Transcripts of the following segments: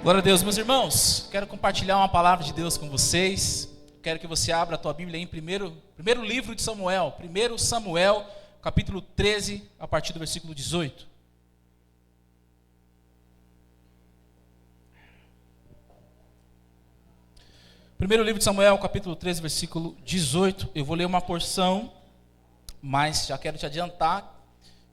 Glória a Deus, meus irmãos. Quero compartilhar uma palavra de Deus com vocês. Quero que você abra a tua Bíblia em primeiro livro de Samuel, 1 Samuel, capítulo 13, a partir do versículo 18. Primeiro livro de Samuel, capítulo 13, versículo 18. Eu vou ler uma porção, mas já quero te adiantar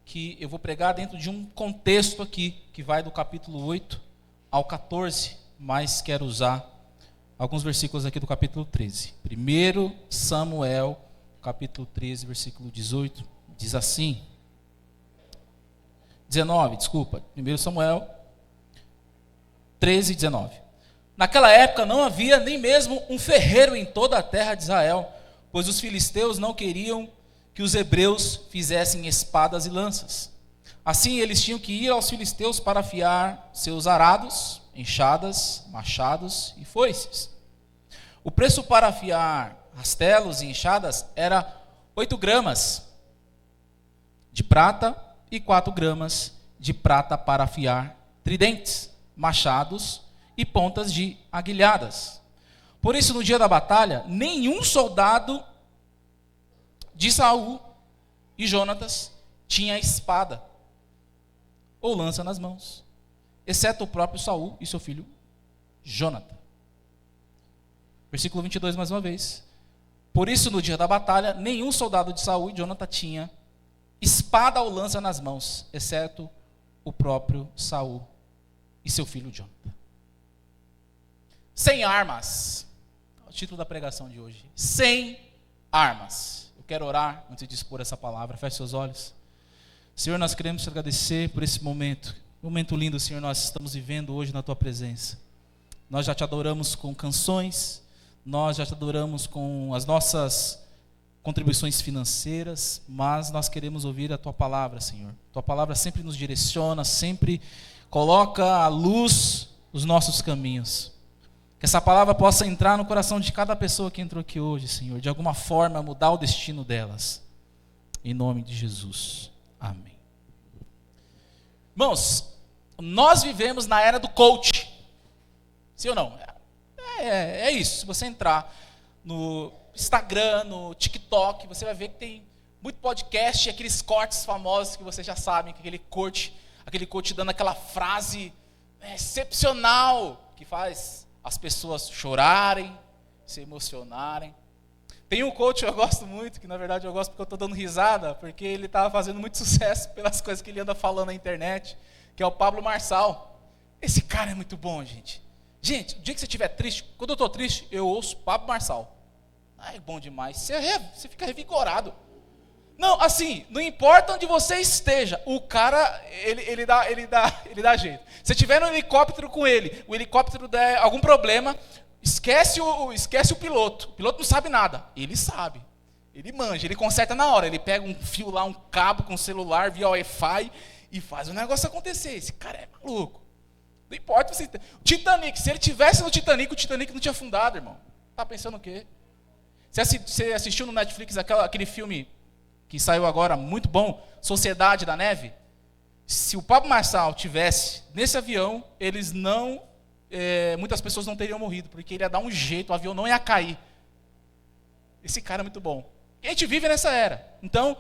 que eu vou pregar dentro de um contexto aqui, que vai do capítulo 8 ao 14, mas quero usar alguns versículos aqui do capítulo 13. 1 Samuel, capítulo 13, versículo 18, diz assim, 19, desculpa, 1 Samuel 13, 19. Naquela época não havia nem mesmo um ferreiro em toda a terra de Israel, pois os filisteus não queriam que os hebreus fizessem espadas e lanças. Assim eles tinham que ir aos filisteus para afiar seus arados, enxadas, machados e foices. O preço para afiar rastelos e enxadas era 8 gramas de prata e 4 gramas de prata para afiar tridentes, machados e pontas de aguilhadas. Por isso, no dia da batalha, nenhum soldado de Saul e Jonatas tinha espada ou lança nas mãos, exceto o próprio Saul e seu filho Jonatan. Versículo 22 mais uma vez. Por isso, no dia da batalha, nenhum soldado de Saul e Jonatan tinha espada ou lança nas mãos, exceto o próprio Saul e seu filho Jonatan. Sem armas. É o título da pregação de hoje. Sem armas. Eu quero orar antes de expor essa palavra. Feche seus olhos. Senhor, nós queremos te agradecer por esse momento. Momento lindo, Senhor, nós estamos vivendo hoje na tua presença. Nós já te adoramos com canções. Nós já te adoramos com as nossas contribuições financeiras. Mas nós queremos ouvir a tua palavra, Senhor. Tua palavra sempre nos direciona, sempre coloca à luz os nossos caminhos. Que essa palavra possa entrar no coração de cada pessoa que entrou aqui hoje, Senhor, de alguma forma mudar o destino delas. Em nome de Jesus. Amém. Irmãos, nós vivemos na era do coach. Sim ou não? É isso. Se você entrar no Instagram, no TikTok, você vai ver que tem muito podcast e aqueles cortes famosos que vocês já sabem, que aquele coach dando aquela frase excepcional que faz as pessoas chorarem, se emocionarem. Tem um coach que eu gosto muito, que na verdade eu gosto porque eu estou dando risada, porque ele estava fazendo muito sucesso pelas coisas que ele anda falando na internet, que é o Pablo Marçal. Esse cara é muito bom, gente. Gente, o dia que você estiver triste, quando eu estou triste, eu ouço Pablo Marçal. É bom demais, você fica revigorado. Não, assim, não importa onde você esteja, o cara, ele dá jeito. Se estiver no helicóptero com ele, o helicóptero der algum problema, esquece o piloto. O piloto não sabe nada, ele sabe. Ele manja, ele conserta na hora. Ele pega um fio lá, um cabo com celular via Wi-Fi e faz o negócio acontecer. Esse cara é maluco. Não importa se Titanic, se ele tivesse no Titanic, o Titanic não tinha afundado, irmão. Tá pensando o quê? Você assistiu no Netflix aquele filme que saiu agora, muito bom, Sociedade da Neve? Se o Pablo Marçal tivesse nesse avião, muitas pessoas não teriam morrido, porque ele ia dar um jeito, o avião não ia cair. Esse cara é muito bom. E a gente vive nessa era. Então,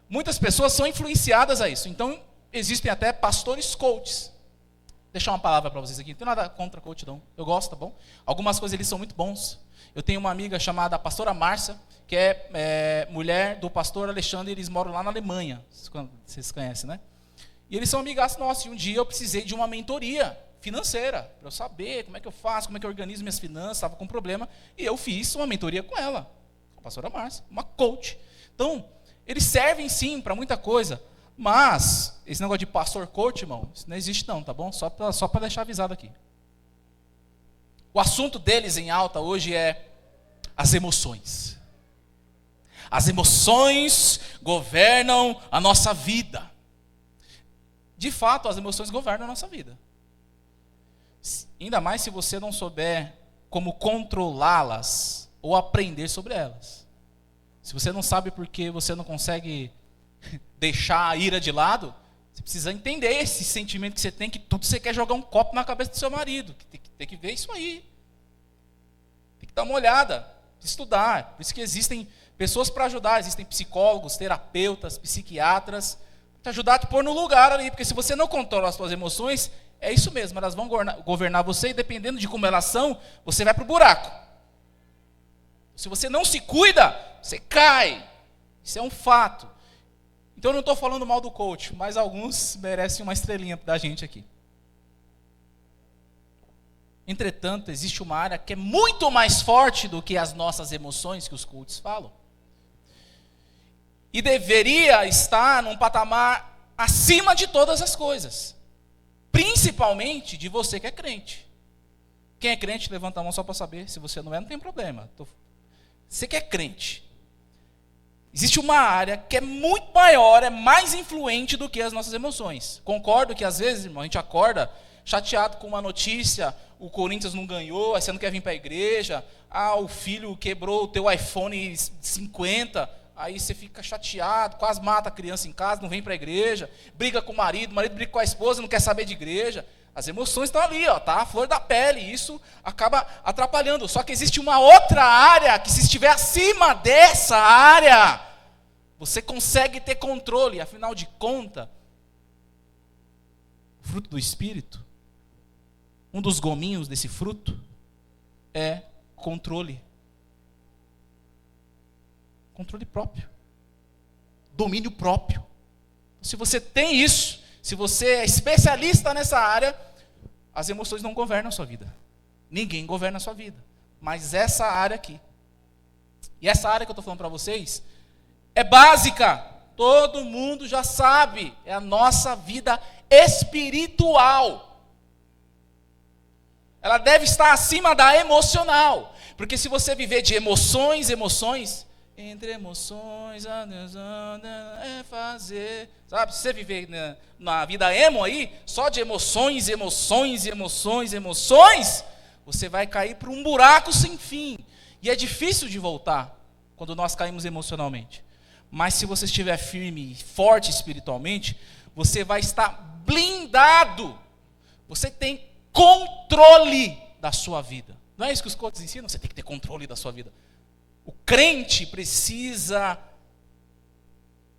muitas pessoas são influenciadas a isso. Então, existem até pastores coaches. Vou deixar uma palavra para vocês aqui. Não tenho nada contra coach, não. Eu gosto, tá bom? Algumas coisas eles são muito bons. Eu tenho uma amiga chamada pastora Márcia, que é mulher do pastor Alexandre, eles moram lá na Alemanha. Vocês conhecem, né? E eles são amigas nossos. E um dia eu precisei de uma mentoria financeira, para eu saber como é que eu faço, como é que eu organizo minhas finanças, estava com problema. E eu fiz uma mentoria com ela, com a pastora Márcia, uma coach. Então, eles servem sim para muita coisa, mas esse negócio de pastor coach, irmão, isso não existe não, tá bom? Só para deixar avisado aqui. O assunto deles em alta hoje é as emoções. As emoções governam a nossa vida. De fato, as emoções governam a nossa vida. Ainda mais se você não souber como controlá-las ou aprender sobre elas. Se você não sabe porque você não consegue deixar a ira de lado, Você precisa entender esse sentimento que você tem, que tudo você quer jogar um copo na cabeça do seu marido. Tem que ver isso aí. Tem que dar uma olhada, estudar. Por isso que existem pessoas para ajudar, existem psicólogos, terapeutas, psiquiatras, para te ajudar a te pôr no lugar ali. Porque se você não controla as suas emoções, é isso mesmo, elas vão governar você e dependendo de como elas são, você vai para o buraco. Se você não se cuida, você cai. Isso é um fato. Então eu não estou falando mal do coach, mas alguns merecem uma estrelinha da gente aqui. Entretanto, existe uma área que é muito mais forte do que as nossas emoções que os coaches falam. E deveria estar num patamar acima de todas as coisas. Principalmente de você que é crente. Quem é crente, levanta a mão só para saber. Se você não é, não tem problema. Você que é crente. Existe uma área que é muito maior, é mais influente do que as nossas emoções. Concordo que às vezes, irmão, a gente acorda chateado com uma notícia, o Corinthians não ganhou, aí você não quer vir para a igreja, o filho quebrou o teu iPhone 50, aí você fica chateado, quase mata a criança em casa, não vem para a igreja, briga com o marido briga com a esposa, não quer saber de igreja. As emoções estão ali, tá a flor da pele, e isso acaba atrapalhando. Só que existe uma outra área que se estiver acima dessa área, você consegue ter controle. Afinal de contas, o fruto do Espírito, um dos gominhos desse fruto é controle. Controle próprio. Domínio próprio. Se você tem isso, se você é especialista nessa área, as emoções não governam a sua vida. Ninguém governa a sua vida. Mas essa área aqui. E essa área que eu estou falando para vocês é básica. Todo mundo já sabe. É a nossa vida espiritual. Ela deve estar acima da emocional. Porque se você viver de emoções, entre emoções, é fazer. Sabe, se você viver na vida emo aí, só de emoções, você vai cair para um buraco sem fim. E é difícil de voltar quando nós caímos emocionalmente. Mas se você estiver firme e forte espiritualmente, você vai estar blindado. Você tem controle da sua vida. Não é isso que os coaches ensinam? Você tem que ter controle da sua vida. O crente precisa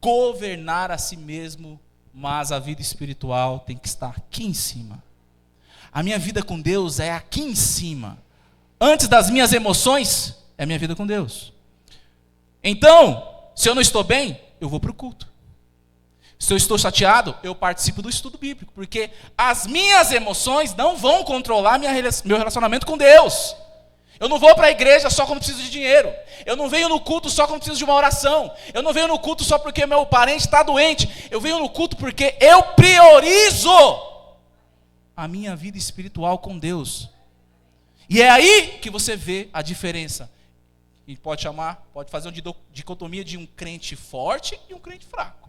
governar a si mesmo, mas a vida espiritual tem que estar aqui em cima. A minha vida com Deus é aqui em cima. Antes das minhas emoções, é a minha vida com Deus. Então, se eu não estou bem, eu vou para o culto. Se eu estou chateado, eu participo do estudo bíblico, porque as minhas emoções não vão controlar meu relacionamento com Deus. Eu não vou para a igreja só quando preciso de dinheiro. Eu não venho no culto só quando preciso de uma oração. Eu não venho no culto só porque meu parente está doente. Eu venho no culto porque eu priorizo a minha vida espiritual com Deus. E é aí que você vê a diferença. E pode fazer uma dicotomia de um crente forte e um crente fraco.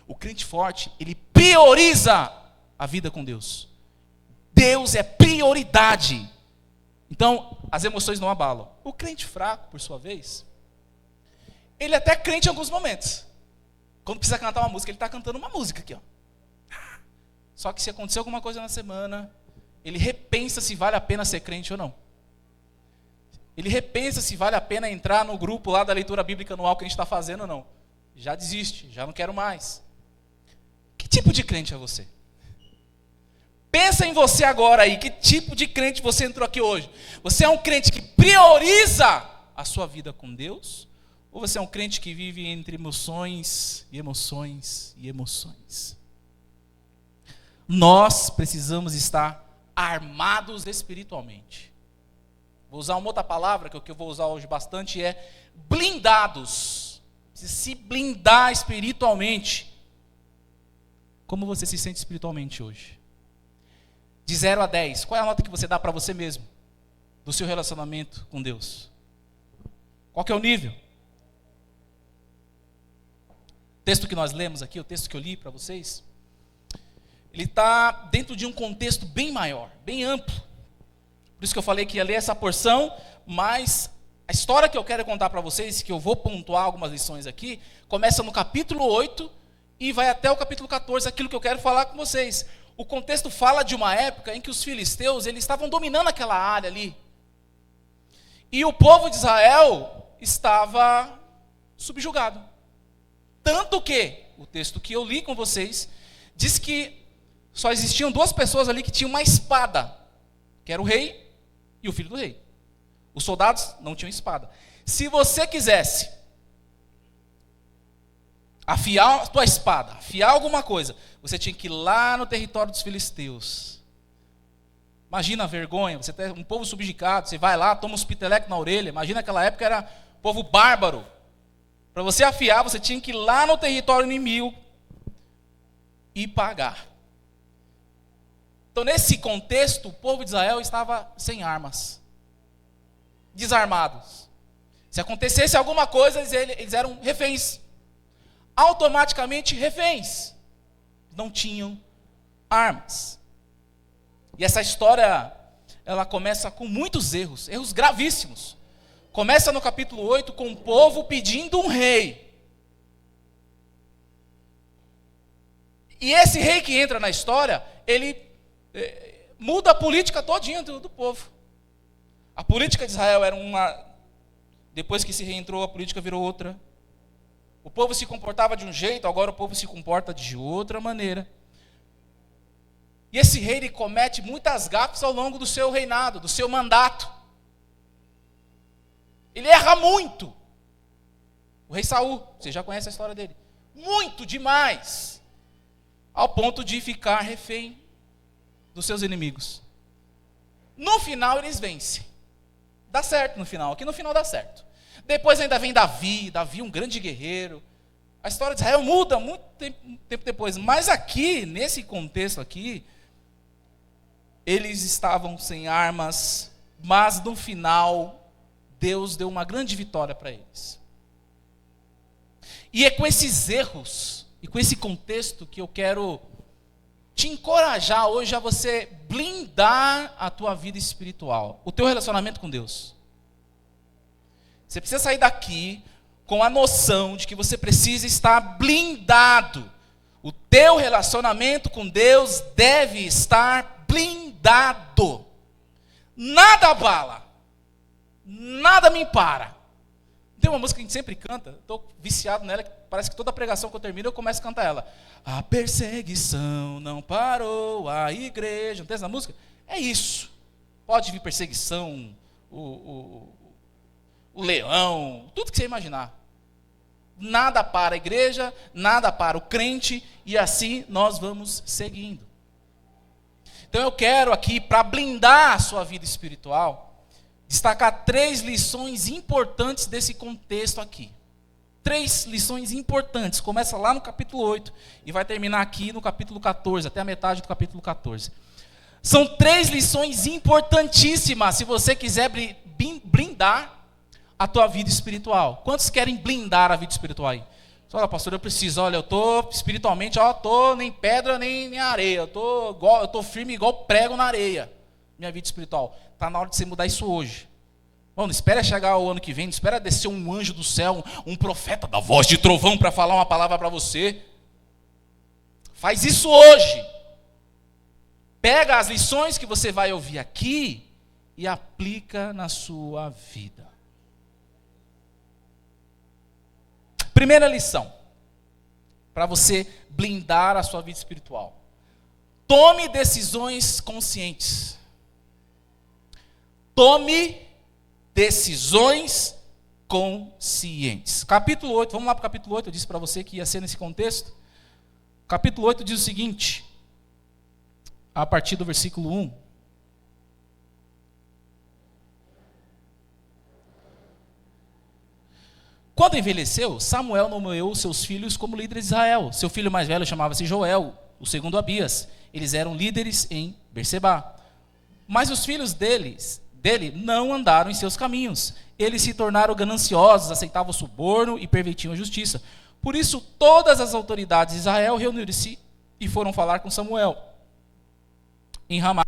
O crente forte, ele prioriza a vida com Deus. Deus é prioridade. Então, as emoções não abalam. O crente fraco, por sua vez, ele é até crente em alguns momentos. Quando precisa cantar uma música, ele está cantando uma música aqui, ó. Só que se acontecer alguma coisa na semana, ele repensa se vale a pena ser crente ou não. Ele repensa se vale a pena entrar no grupo lá da leitura bíblica anual que a gente está fazendo ou não. Já desiste, já não quero mais. Que tipo de crente é você? Pensa em você agora aí, que tipo de crente você entrou aqui hoje? Você é um crente que prioriza a sua vida com Deus? Ou você é um crente que vive entre emoções e emoções e emoções? Nós precisamos estar armados espiritualmente. Vou usar uma outra palavra, que é o que eu vou usar hoje bastante, é blindados. Precisa se blindar espiritualmente. Como você se sente espiritualmente hoje? De 0 a 10, qual é a nota que você dá para você mesmo? Do seu relacionamento com Deus? Qual que é o nível? O texto que nós lemos aqui, o texto que eu li para vocês, ele está dentro de um contexto bem maior, bem amplo. Por isso que eu falei que ia ler essa porção, mas a história que eu quero contar para vocês, que eu vou pontuar algumas lições aqui, começa no capítulo 8 e vai até o capítulo 14, aquilo que eu quero falar com vocês. O contexto fala de uma época em que os filisteus, eles estavam dominando aquela área ali. E o povo de Israel estava subjugado. Tanto que, o texto que eu li com vocês, diz que só existiam duas pessoas ali que tinham uma espada, que era o rei e o filho do rei. Os soldados não tinham espada. Se você quisesse afiar a tua espada, afiar alguma coisa, você tinha que ir lá no território dos filisteus. Imagina a vergonha, você tem um povo subjugado, você vai lá, toma uns pitelecos na orelha. Imagina aquela época era povo bárbaro. Para você afiar, você tinha que ir lá no território inimigo e pagar. Então, nesse contexto, o povo de Israel estava sem armas, desarmados. Se acontecesse alguma coisa, eles eram reféns. Automaticamente reféns. Não tinham armas. E essa história, ela começa com muitos erros gravíssimos. Começa no capítulo 8 com o povo pedindo um rei. E esse rei que entra na história, ele muda a política todinha do povo. A política de Israel era uma... Depois que esse rei entrou, a política virou outra. O povo se comportava de um jeito, agora o povo se comporta de outra maneira. E esse rei, ele comete muitas gafes ao longo do seu reinado, do seu mandato. Ele erra muito. O rei Saul, você já conhece a história dele. Muito demais. Ao ponto de ficar refém dos seus inimigos. No final eles vencem. Dá certo no final. Aqui no final dá certo. Depois ainda vem Davi um grande guerreiro. A história de Israel muda muito tempo depois. Mas aqui, nesse contexto aqui, eles estavam sem armas, mas no final Deus deu uma grande vitória para eles. E é com esses erros e com esse contexto que eu quero te encorajar hoje a você blindar a tua vida espiritual, o teu relacionamento com Deus. Você precisa sair daqui com a noção de que você precisa estar blindado. O teu relacionamento com Deus deve estar blindado. Nada abala. Nada me para. Tem uma música que a gente sempre canta, estou viciado nela, que parece que toda pregação que eu termino eu começo a cantar ela. A perseguição não parou a igreja. Não tem essa música? É isso. Pode vir perseguição, o leão, tudo que você imaginar. Nada para a igreja, nada para o crente, e assim nós vamos seguindo. Então eu quero aqui, para blindar a sua vida espiritual, destacar 3 lições importantes desse contexto aqui. 3 lições importantes. Começa lá no capítulo 8 e vai terminar aqui no capítulo 14, até a metade do capítulo 14. São 3 lições importantíssimas se você quiser blindar a tua vida espiritual. Quantos querem blindar a vida espiritual aí? Olha, pastor, eu preciso. Olha, eu estou espiritualmente, estou nem pedra nem areia. Eu estou firme igual prego na areia. Minha vida espiritual. Está na hora de você mudar isso hoje. Bom, não espera chegar o ano que vem, não espera descer um anjo do céu, um profeta da voz de trovão para falar uma palavra para você. Faz isso hoje. Pega as lições que você vai ouvir aqui e aplica na sua vida. Primeira lição, para você blindar a sua vida espiritual. Tome decisões conscientes. Tome decisões conscientes. Capítulo 8, vamos lá para o capítulo 8, eu disse para você que ia ser nesse contexto. Capítulo 8 diz o seguinte, a partir do versículo 1. Quando envelheceu, Samuel nomeou seus filhos como líderes de Israel. Seu filho mais velho chamava-se Joel, o segundo Abias. Eles eram líderes em Berseba. Mas os filhos dele não andaram em seus caminhos. Eles se tornaram gananciosos, aceitavam o suborno e pervertiam a justiça. Por isso, todas as autoridades de Israel reuniram-se e foram falar com Samuel em Ramá.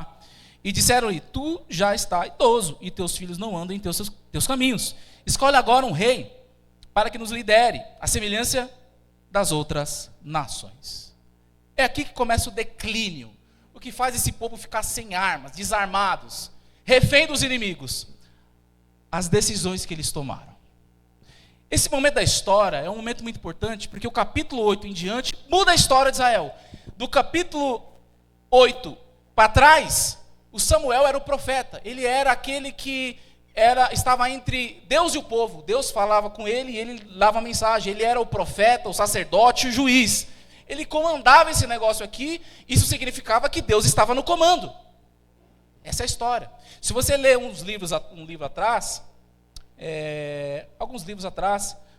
E disseram-lhe, tu já está idoso e teus filhos não andam em teus caminhos. Escolhe agora um rei para que nos lidere, a semelhança das outras nações. É aqui que começa o declínio, o que faz esse povo ficar sem armas, desarmados, refém dos inimigos. As decisões que eles tomaram. Esse momento da história é um momento muito importante, porque o capítulo 8 em diante muda a história de Israel. Do capítulo 8 para trás, o Samuel era o profeta. Ele era aquele que estava entre Deus e o povo. Deus falava com ele e ele dava a mensagem. Ele era o profeta, o sacerdote, o juiz. Ele comandava esse negócio aqui. Isso significava que Deus estava no comando. Essa é a história. Se você ler alguns livros atrás,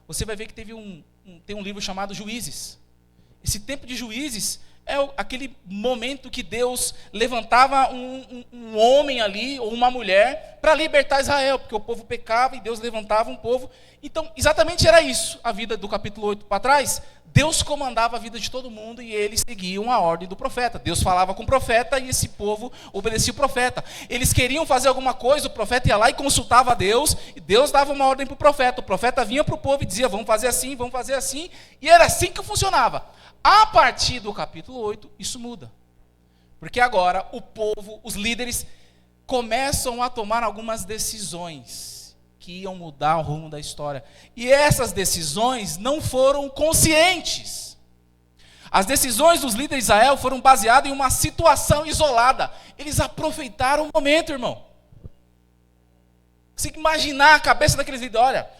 você vai ver que tem um livro chamado Juízes. Esse tempo de Juízes é aquele momento que Deus levantava um homem ali, ou uma mulher, para libertar Israel, porque o povo pecava e Deus levantava um povo. Então, exatamente era isso, a vida do capítulo 8 para trás. Deus comandava a vida de todo mundo e eles seguiam a ordem do profeta. Deus falava com o profeta e esse povo obedecia o profeta. Eles queriam fazer alguma coisa, o profeta ia lá e consultava a Deus, e Deus dava uma ordem para o profeta vinha para o povo e dizia, vamos fazer assim, e era assim que funcionava. A partir do capítulo 8, isso muda. Porque agora o povo, os líderes, começam a tomar algumas decisões que iam mudar o rumo da história. E essas decisões não foram conscientes. As decisões dos líderes de Israel foram baseadas em uma situação isolada. Eles aproveitaram o momento, irmão. Você imaginar a cabeça daqueles líderes, olha,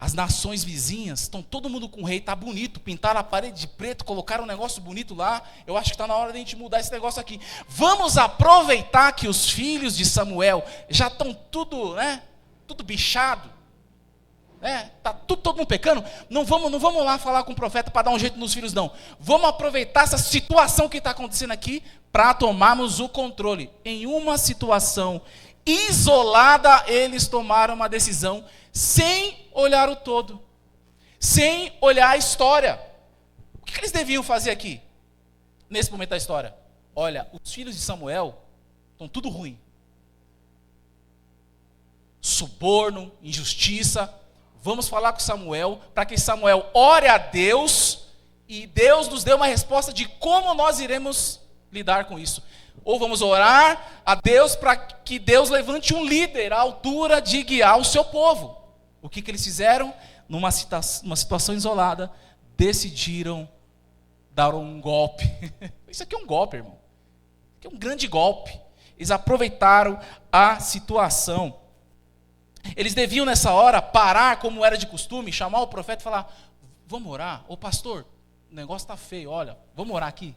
as nações vizinhas, estão todo mundo com o rei, está bonito, pintaram a parede de preto, colocaram um negócio bonito lá, eu acho que está na hora de a gente mudar esse negócio aqui. Vamos aproveitar que os filhos de Samuel já estão tudo bichado, está todo mundo pecando, não vamos lá falar com o profeta para dar um jeito nos filhos, não. Vamos aproveitar essa situação que está acontecendo aqui para tomarmos o controle. Em uma situação isolada, eles tomaram uma decisão sem olhar o todo, sem olhar a história. O que eles deviam fazer aqui, nesse momento da história? Olha, os filhos de Samuel estão tudo ruim. Suborno, injustiça. Vamos falar com Samuel, para que Samuel ore a Deus, e Deus nos dê uma resposta de como nós iremos lidar com isso. Ou vamos orar a Deus para que Deus levante um líder à altura de guiar o seu povo. O que eles fizeram? Numa situação isolada, decidiram dar um golpe. Isso aqui é um golpe, irmão. Isso aqui é um grande golpe. Eles aproveitaram a situação. Eles deviam nessa hora parar, como era de costume, chamar o profeta e falar, vamos orar? Ô pastor, o negócio está feio, olha, vamos orar aqui.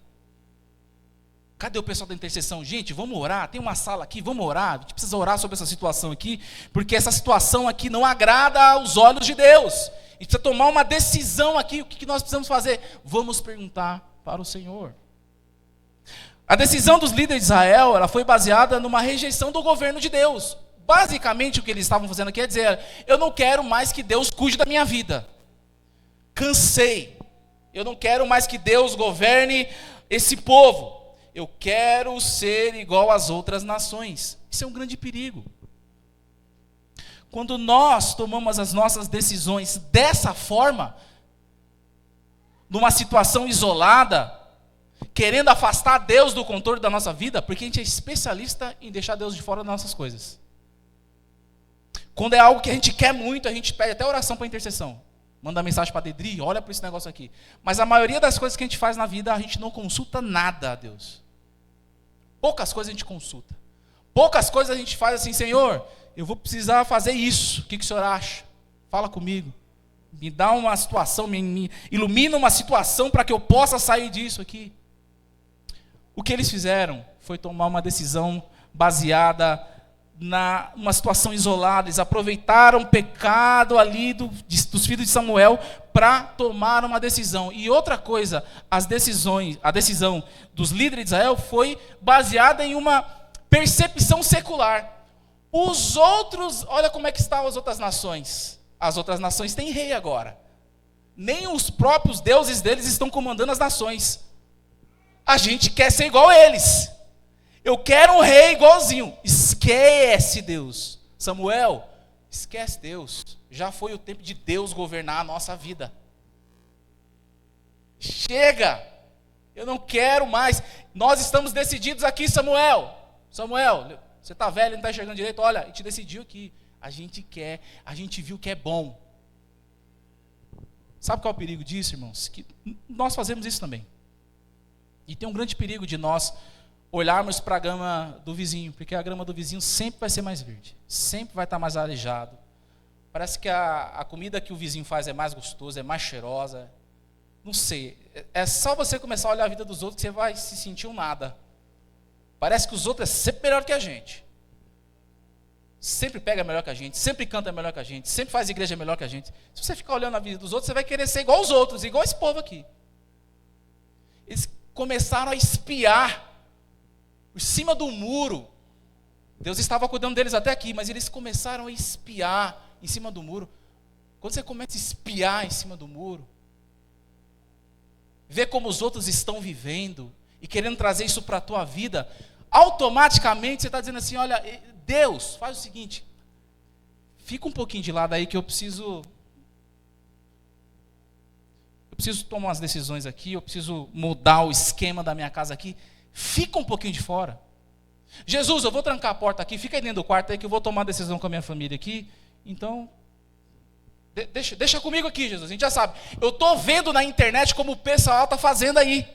Cadê o pessoal da intercessão? Gente, vamos orar, tem uma sala aqui, vamos orar. A gente precisa orar sobre essa situação aqui, porque essa situação aqui não agrada aos olhos de Deus. A gente precisa tomar uma decisão aqui, o que nós precisamos fazer? Vamos perguntar para o Senhor. A decisão dos líderes de Israel, ela foi baseada numa rejeição do governo de Deus. Basicamente o que eles estavam fazendo aqui é dizer, eu não quero mais que Deus cuide da minha vida. Cansei. Eu não quero mais que Deus governe esse povo. Eu quero ser igual às outras nações. Isso é um grande perigo. Quando nós tomamos as nossas decisões dessa forma, numa situação isolada, querendo afastar Deus do controle da nossa vida, porque a gente é especialista em deixar Deus de fora das nossas coisas. Quando é algo que a gente quer muito, a gente pede até oração para intercessão. Manda mensagem para a Dedri, olha para esse negócio aqui. Mas a maioria das coisas que a gente faz na vida, a gente não consulta nada a Deus. Poucas coisas a gente consulta. Poucas coisas a gente faz assim, Senhor, eu vou precisar fazer isso. O que o Senhor acha? Fala comigo. Me dá uma situação, me ilumina uma situação para que eu possa sair disso aqui. O que eles fizeram foi tomar uma decisão baseada numa situação isolada. Eles aproveitaram o pecado ali dos filhos de Samuel para tomar uma decisão. E outra coisa, a decisão dos líderes de Israel foi baseada em uma percepção secular. Os outros, olha como é que estão as outras nações. As outras nações têm rei agora. Nem os próprios deuses deles estão comandando as nações. A gente quer ser igual a eles. Eu quero um rei igualzinho. Esquece Deus. Samuel, Esquece Deus. Já foi o tempo de Deus governar a nossa vida. Chega! Eu não quero mais. Nós estamos decididos aqui, Samuel. Samuel, você está velho, não está enxergando direito? Olha, a gente decidiu aqui. A gente quer, a gente viu que é bom. Sabe qual é o perigo disso, irmãos? Que nós fazemos isso também. E tem um grande perigo de nós olharmos para a grama do vizinho, porque a grama do vizinho sempre vai ser mais verde, sempre vai estar mais arejado. Parece que a comida que o vizinho faz é mais gostosa, é mais cheirosa. Não sei, é só você começar a olhar a vida dos outros que você vai se sentir um nada. Parece que os outros é sempre melhor que a gente. Sempre pega melhor que a gente, sempre canta melhor que a gente, sempre faz igreja melhor que a gente. Se você ficar olhando a vida dos outros, você vai querer ser igual os outros, igual esse povo aqui. Eles começaram a espiar por cima do muro. Deus estava cuidando deles até aqui, mas eles começaram a espiar em cima do muro. Quando você começa a espiar em cima do muro, ver como os outros estão vivendo e querendo trazer isso para a tua vida, automaticamente você está dizendo assim, olha, Deus, faz o seguinte, fica um pouquinho de lado aí que eu preciso tomar umas decisões aqui, eu preciso mudar o esquema da minha casa aqui, fica um pouquinho de fora. Jesus, eu vou trancar a porta aqui, fica aí dentro do quarto aí que eu vou tomar uma decisão com a minha família aqui, então, deixa comigo aqui, Jesus, a gente já sabe. Eu estou vendo na internet como o pessoal está fazendo aí.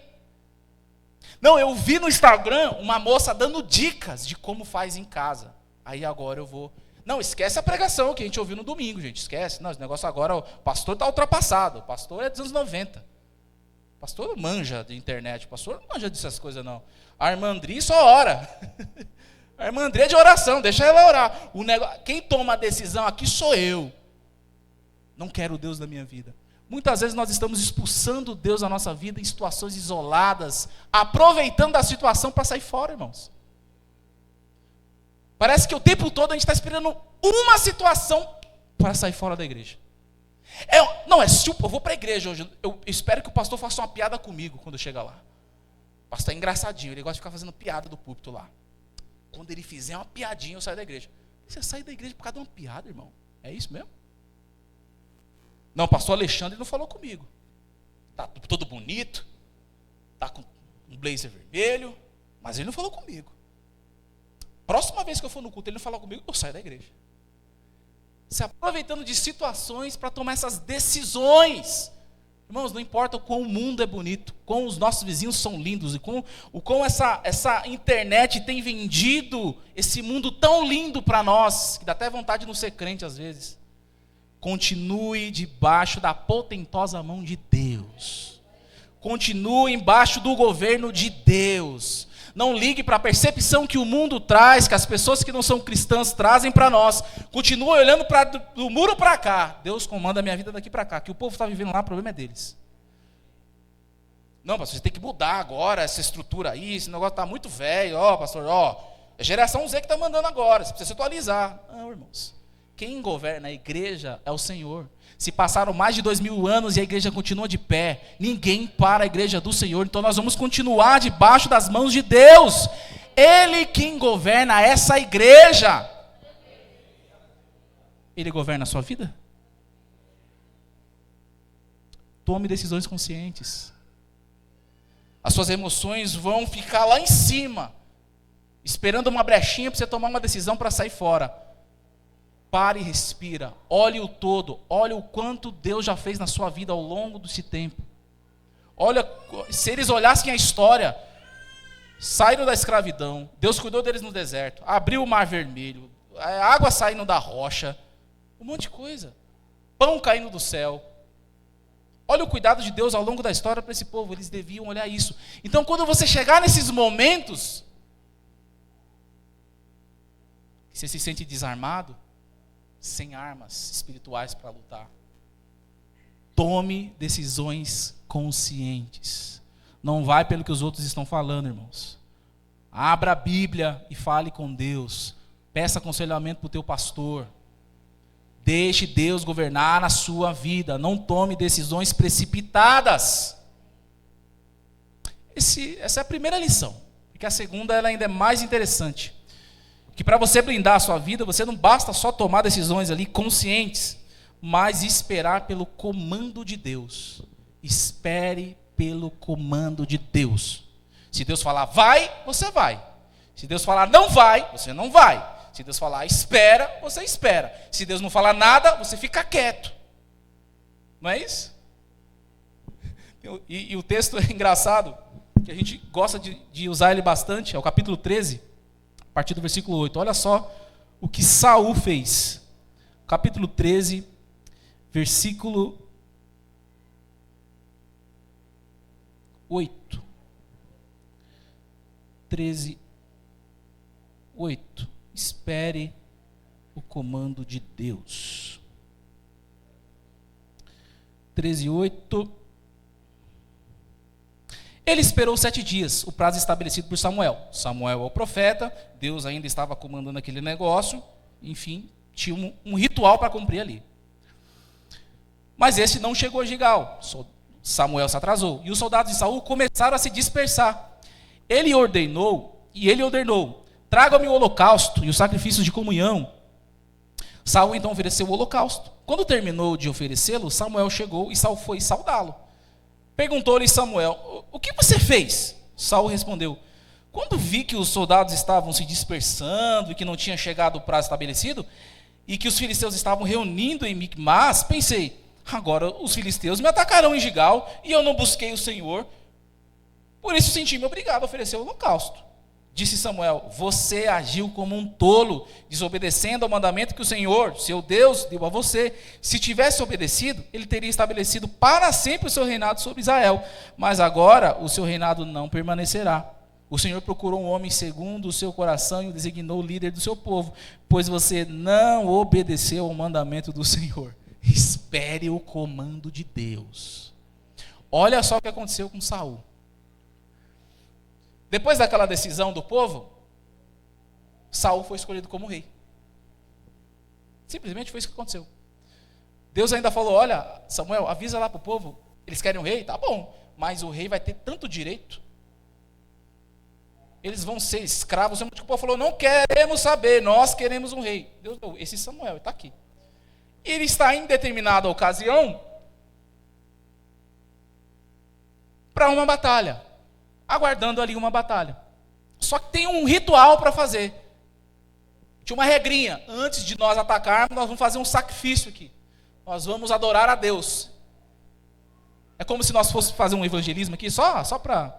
Não, eu vi no Instagram uma moça dando dicas de como faz em casa. Aí agora eu vou... Não, esquece a pregação que a gente ouviu no domingo, gente, esquece. Não, esse negócio agora, o pastor está ultrapassado, o pastor é dos anos 90. O pastor não manja de internet, o pastor não manja dessas coisas não. A irmã Andri só ora. A irmã Andri é de oração, deixa ela orar. Quem toma a decisão aqui sou eu. Não quero Deus na minha vida. Muitas vezes nós estamos expulsando Deus da nossa vida em situações isoladas, aproveitando a situação para sair fora, irmãos. Parece que o tempo todo a gente está esperando uma situação para sair fora da igreja. Eu vou para a igreja hoje, eu espero que o pastor faça uma piada comigo quando eu chegar lá. O pastor é engraçadinho, ele gosta de ficar fazendo piada do púlpito lá. Quando ele fizer uma piadinha, eu saio da igreja. Você sai da igreja por causa de uma piada, irmão? É isso mesmo? Não, o pastor Alexandre não falou comigo. Está todo bonito, está com um blazer vermelho, mas ele não falou comigo. Próxima vez que eu for no culto, ele não falar comigo, eu saio da igreja. Se aproveitando de situações para tomar essas decisões. Irmãos, não importa o quão o mundo é bonito, quão os nossos vizinhos são lindos, e o quão essa internet tem vendido esse mundo tão lindo para nós, que dá até vontade de não ser crente às vezes. Continue debaixo da potentosa mão de Deus. Continue embaixo do governo de Deus. Não ligue para a percepção que o mundo traz, que as pessoas que não são cristãs trazem para nós. Continue olhando do muro para cá. Deus comanda a minha vida daqui para cá. Que o povo está vivendo lá, o problema é deles. Não, pastor, você tem que mudar agora essa estrutura aí, esse negócio está muito velho. Pastor, é geração Z que está mandando agora, você precisa se atualizar. Não, irmãos. Quem governa a igreja é o Senhor. Se passaram mais de 2000 anos e a igreja continua de pé, ninguém para a igreja do Senhor. Então nós vamos continuar debaixo das mãos de Deus. Ele quem governa essa igreja. Ele governa a sua vida? Tome decisões conscientes. As suas emoções vão ficar lá em cima, esperando uma brechinha para você tomar uma decisão para sair fora. Pare e respira, olhe o todo, olhe o quanto Deus já fez na sua vida ao longo desse tempo. Olha, se eles olhassem a história, saíram da escravidão, Deus cuidou deles no deserto, abriu o mar vermelho, a água saindo da rocha, um monte de coisa, pão caindo do céu. Olha o cuidado de Deus ao longo da história para esse povo, eles deviam olhar isso. Então quando você chegar nesses momentos, que você se sente desarmado, sem armas espirituais para lutar, tome decisões conscientes. Não vai pelo que os outros estão falando, irmãos. Abra a Bíblia e fale com Deus. Peça aconselhamento para o teu pastor. Deixe Deus governar a sua vida. Não tome decisões precipitadas. Essa é a primeira lição. Porque a segunda ela ainda é mais interessante. que para você blindar a sua vida, você não basta só tomar decisões ali conscientes, mas esperar pelo comando de Deus. Espere pelo comando de Deus. Se Deus falar vai, você vai. Se Deus falar não vai, você não vai. Se Deus falar espera, você espera. Se Deus não falar nada, você fica quieto. Não é isso? E o texto é engraçado, que a gente gosta de usar ele bastante, é o capítulo 13, a partir do versículo 8. Olha só o que Saul fez. Capítulo 13, versículo 8. 13, 8. Espere o comando de Deus. 13, 8. Ele esperou 7 dias, o prazo estabelecido por Samuel. Samuel é o profeta, Deus ainda estava comandando aquele negócio, enfim, tinha um ritual para cumprir ali. Mas esse não chegou a Gigal. Samuel se atrasou. E os soldados de Saul começaram a se dispersar. Ele ordenou, tragam-me o holocausto e os sacrifícios de comunhão. Saul então ofereceu o holocausto. Quando terminou de oferecê-lo, Samuel chegou e Saul foi saudá-lo. Perguntou-lhe Samuel, o que você fez? Saul respondeu, quando vi que os soldados estavam se dispersando e que não tinha chegado o prazo estabelecido, e que os filisteus estavam reunindo em Micmas, pensei, agora os filisteus me atacarão em Gigal e eu não busquei o Senhor, por isso senti-me obrigado a oferecer o holocausto. Disse Samuel, você agiu como um tolo, desobedecendo ao mandamento que o Senhor, seu Deus, deu a você. Se tivesse obedecido, ele teria estabelecido para sempre o seu reinado sobre Israel. Mas agora o seu reinado não permanecerá. O Senhor procurou um homem segundo o seu coração e o designou líder do seu povo, pois você não obedeceu ao mandamento do Senhor. Espere o comando de Deus. Olha só o que aconteceu com Saul. Depois daquela decisão do povo, Saul foi escolhido como rei. Simplesmente foi isso que aconteceu. Deus ainda falou, olha, Samuel, avisa lá para o povo, eles querem um rei? Tá bom, mas o rei vai ter tanto direito. Eles vão ser escravos. O povo falou, não queremos saber, nós queremos um rei. Deus deu, esse Samuel está aqui. Ele está em determinada ocasião para uma batalha. Aguardando ali uma batalha. Só que tem um ritual para fazer. Tinha uma regrinha. Antes de nós atacarmos, nós vamos fazer um sacrifício aqui. Nós vamos adorar a Deus. É como se nós fôssemos fazer um evangelismo aqui, só para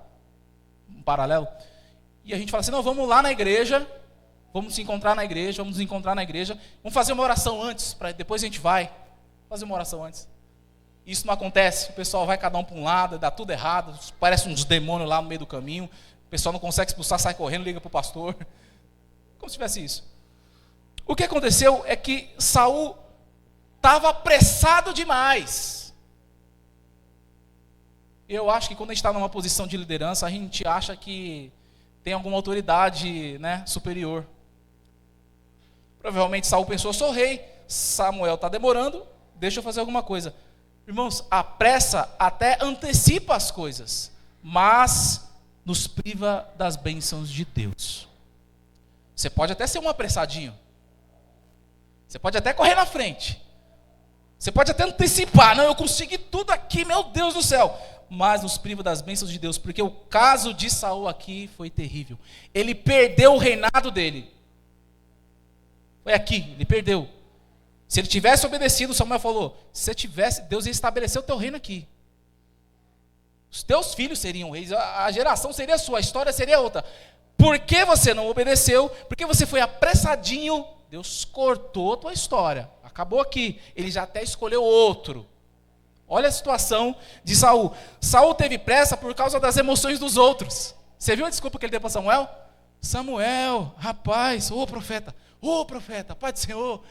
um paralelo. E a gente fala assim, não, vamos lá na igreja, vamos nos encontrar na igreja, vamos fazer uma oração antes, para depois a gente vai fazer uma oração antes. Isso não acontece, o pessoal vai cada um para um lado, dá tudo errado, parece uns demônios lá no meio do caminho, o pessoal não consegue expulsar, sai correndo, liga para o pastor, como se tivesse isso. O que aconteceu é que Saul estava apressado demais. Eu acho que quando a gente está numa posição de liderança, a gente acha que tem alguma autoridade, né, superior. Provavelmente Saul pensou, sou rei, Samuel está demorando, deixa eu fazer alguma coisa. Irmãos, a pressa até antecipa as coisas, mas nos priva das bênçãos de Deus. Você pode até ser um apressadinho, você pode até correr na frente, você pode até antecipar, não, eu consegui tudo aqui, meu Deus do céu, mas nos priva das bênçãos de Deus, porque o caso de Saul aqui foi terrível. Ele perdeu o reinado dele. Foi aqui, ele perdeu. Se ele tivesse obedecido, Samuel falou, se você tivesse, Deus ia estabelecer o teu reino aqui. Os teus filhos seriam reis, a geração seria sua, a história seria outra. Porque você não obedeceu, porque você foi apressadinho, Deus cortou a tua história. Acabou aqui, ele já até escolheu outro. Olha a situação de Saul. Saul teve pressa por causa das emoções dos outros. Você viu a desculpa que ele deu para Samuel? Samuel, rapaz, ô profeta, pai do Senhor.